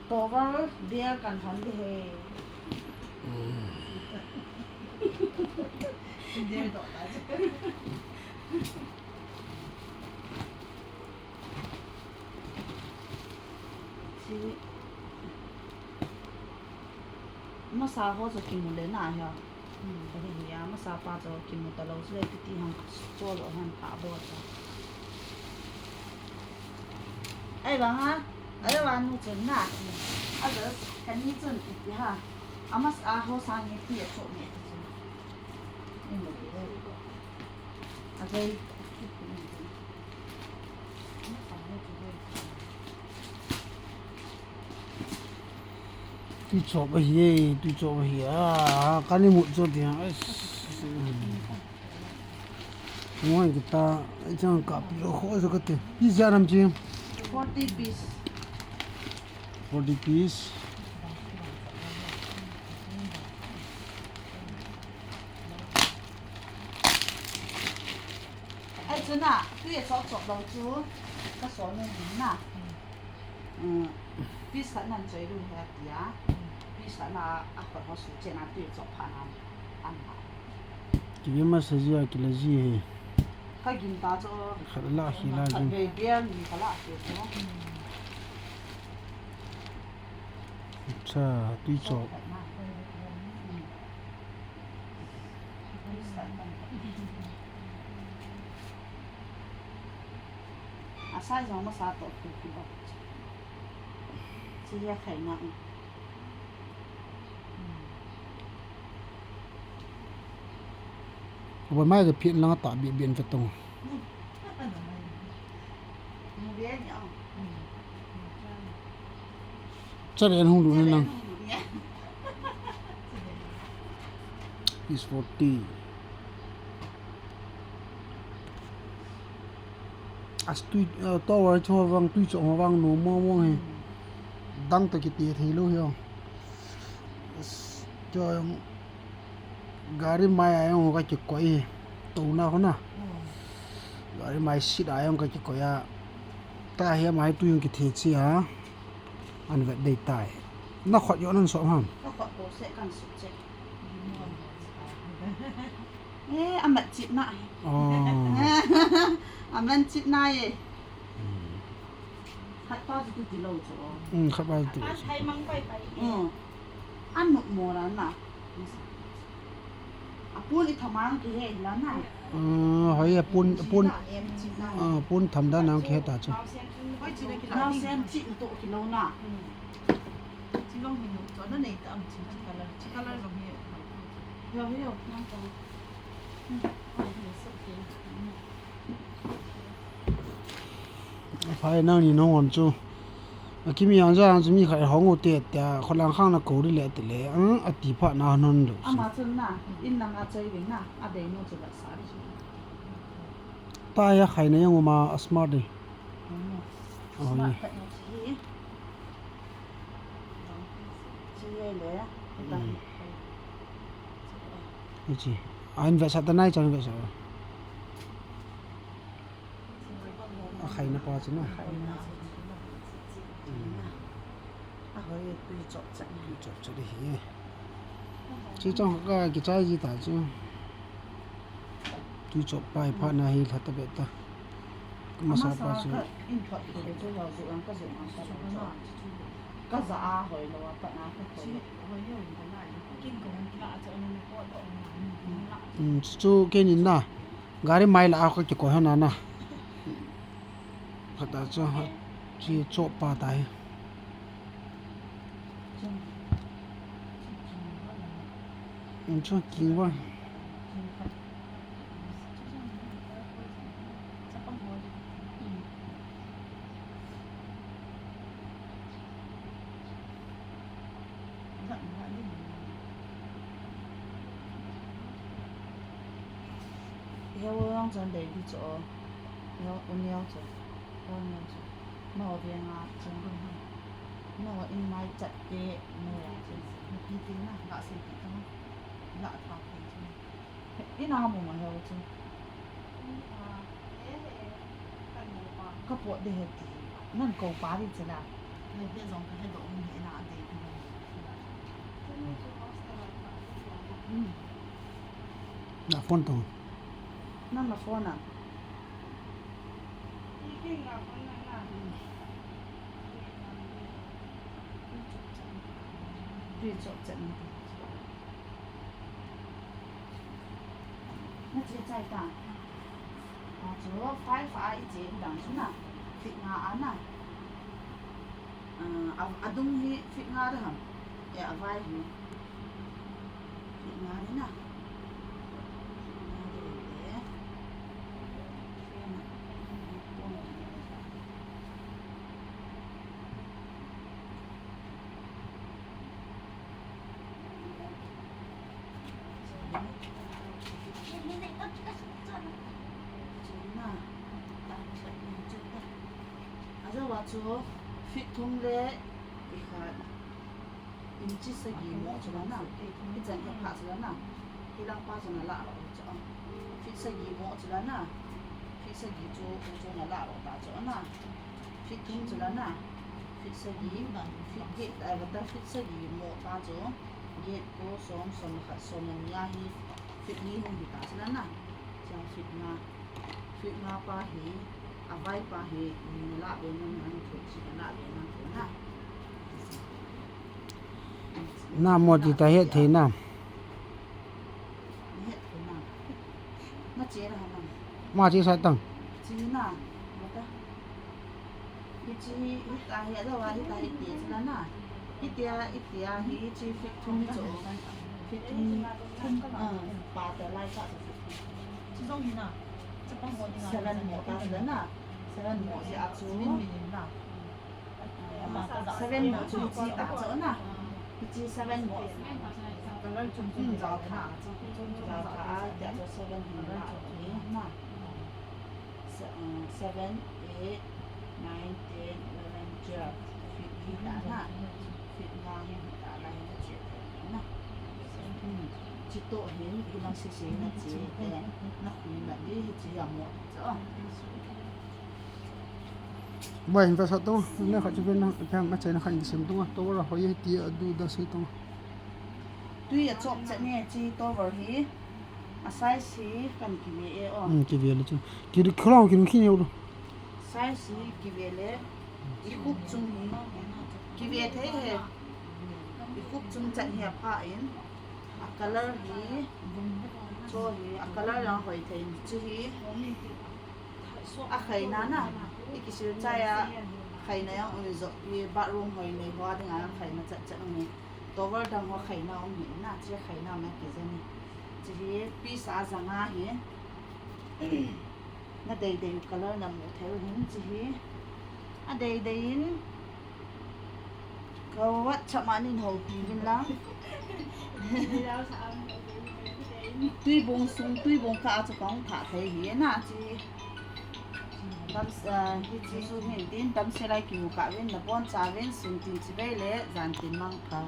tổ vào bia cần thằng đi hè đi tổ lại chứ mà sao họ cho kim một đến nào hả cái gì à mà sao ba cho kim một tờ lâu rồi cái tí hàng cho rồi hàng thả bớt rồi ai bảo ha ai bảo nó chân à à giờ cái này chân thì ha à mà sao họ sang cái tiệt chỗ nàyนี่หมดเลยอาจจะtuy chọc ở here tuy chọc ở here cái này một chỗ thì ngoài cái ta chẳng cả bị khó rồi cái gì đi ra làm gì 40 piece 40 piece ai chân à cái số chọc đầu chú cái số này gì nè piece cái này chơi luôn hết ya piece cái là à khỏi họ số trên là tuyệt chọc phản ăn cái mà sẽ ra cái là gì cái gì ta cho khá là khi là gì về bia gì khá là tuyệt đó cha tuy chọc à sai rồi mà sao tổ phụ phụ đó chỉ là khai nặngวันไม่ก็เพี้ยนแล้วก็ตาเบียนไปตรง bia nhở จะเรียนห้องดูนี่นัง piece 40 as tuy to vào cho vang tuy chỗ vang nổ mò mò hay đăng tới cái tiệt thì luôn hiểu cho gari mai ai ông cái quậy tàu nào na gari mai xịt ai ông cái quậy à ta hiện mai tuy cái thiệt gì hả anh vậy đầy tài nó khỏi chỗ nó sợ hả nó khỏi bố sẽ càng sụt chết ê ăn mặn chip lại ăn mặn chip này khách bao nhiêu thì lâu rồi khách bao nhiêu thấy măng bay bay ăn một mùa là nè à buôn đi thầm ăn cái gì là nè hỏi buôn thầm đó nào kia ta chứ nó xem chị tụ cái lâu nè chỉ long hình cho nó này tạm chỉ color rồi hiểu hiểu nó có phải năng thì nó hoàn chú khi mình ăn ra chúng mình phải hóng một tiệt àคนละข้างน่ะกูดิแหละติแหละอ่ะติพะน่ะนั่นดู à mà chân nè in năng à chơi bình nè à để nó chỉ là sao đi ตายอ่ะใครเนี่ยยังมาสมาร์ทดิอ๋อ mà นี่ phải nó chỉเลยอ่ะ นี่จีอันเวสัตนายจังเวสัตอ่ะใครน่ะปาจินะ à hơi tùy chọn chặtจบจะได้เหี้ยจีจ้องก็กิจใจจีตาจูตุจบไปพานาฮีทัตเบตามาสาปาจู in thuật thì để cho vào dự án các dự án các giá hồi là bạn nào cũng có hồi nhiều cái này kinh cũng lạ cho nên có độ lạ จูเกนินนะกาลิไม่ละก็จะก่อให้นานะขัดจ้าจีจบปาตายช่วยกินว่า theo ông chân để đi chỗ theo ôn nhau chỗ ôn nhau chỗ mà ở bên à chân mà ở in mai chặt kệ mà chân tí tí nào lạ xịt tí đó lạ thọc thì ít nào mà theo chân các bộ để hếtนั่นโกป้าดิจ้ะ này bây giờ cái độ mình na phone tong nang na phone à tuichopte那这在干啊就phải phải chế đằng xuống nào thịt ngà ăn à đúng hi thịt ngà đó hả dạ vai hi thịt ngà đấy nè chú fit thung lệ thì khá in chỉ sẽ gì mua cho nó nào cái chân cái phá cho nó nào cái lăng pa cho nó lạ rồi cho fit sẽ gì mua cho nó nào fit sẽ gì cho nó lạ rồi ta cho nó nào fit thung cho nó nào fit sẽ gì mà fit get ai bắt ta fit sẽ gì mua ta cho get cô som khát som nhà hi fit ni không bị ta cho nó nào cho fit na pa hi vai pa hi la bên nó thuộc chỉ là bên nó thuộc ha nam một thì ta hết thế nào hết thế nào nó chế là hả mà chỉ sai tầng chế nào ta cái chế hít ta hết rồi hít ta hít tiền cho nó nào hít tia hít chế fit thung chỗ fit thung ba tờ lai cả chứ không gì nào chứ không có gì nào seven một ta lớn à seven một thì áp chú seven một chú chi ta chỗ nào chi seven một giáo thả để cho seven hình là thế mà 7, 8, 9, 10, 11, 12 fit đã nè fit ngang đã là những chuyện nè chỉ tổ hiến cái năng sĩ nó chỉ nó là đi chỉ là một chỗ vậy chúng ta sao tung nó phải chụp nó cái mà chơi nó khăn xem tung tôi là hỏi tí ở đâu đó xây tung tuy là chọn trận này chỉ tôi vào thì size xí cần kỹ về kỹ về luôn chứ kỹ được không kỹ khi nhiều rồi size xí kỹ về lấy cái khúc chung kỹ về thế cái khúc chung trận hiệp phải color thì cho thì color là hỏi thì chứ thì khay na na ikisir chaya khay na yang uzo i bathroom hoi nei wa de nga khay na chat chat ngi tower dang ho khay na om ni na chi khay na ma ke jani chi pi sa zanga hi na dei dei color na mu theo hin chi a dei dei in ko wat chamanin ho pin la tuy bông cá cho con thả thấy hiến à chị đâm khi chị su hiện tin đâm xe lại kiểu cả bên là bon trà bên sừng tin chị bay lẽ dàn tiền mang cả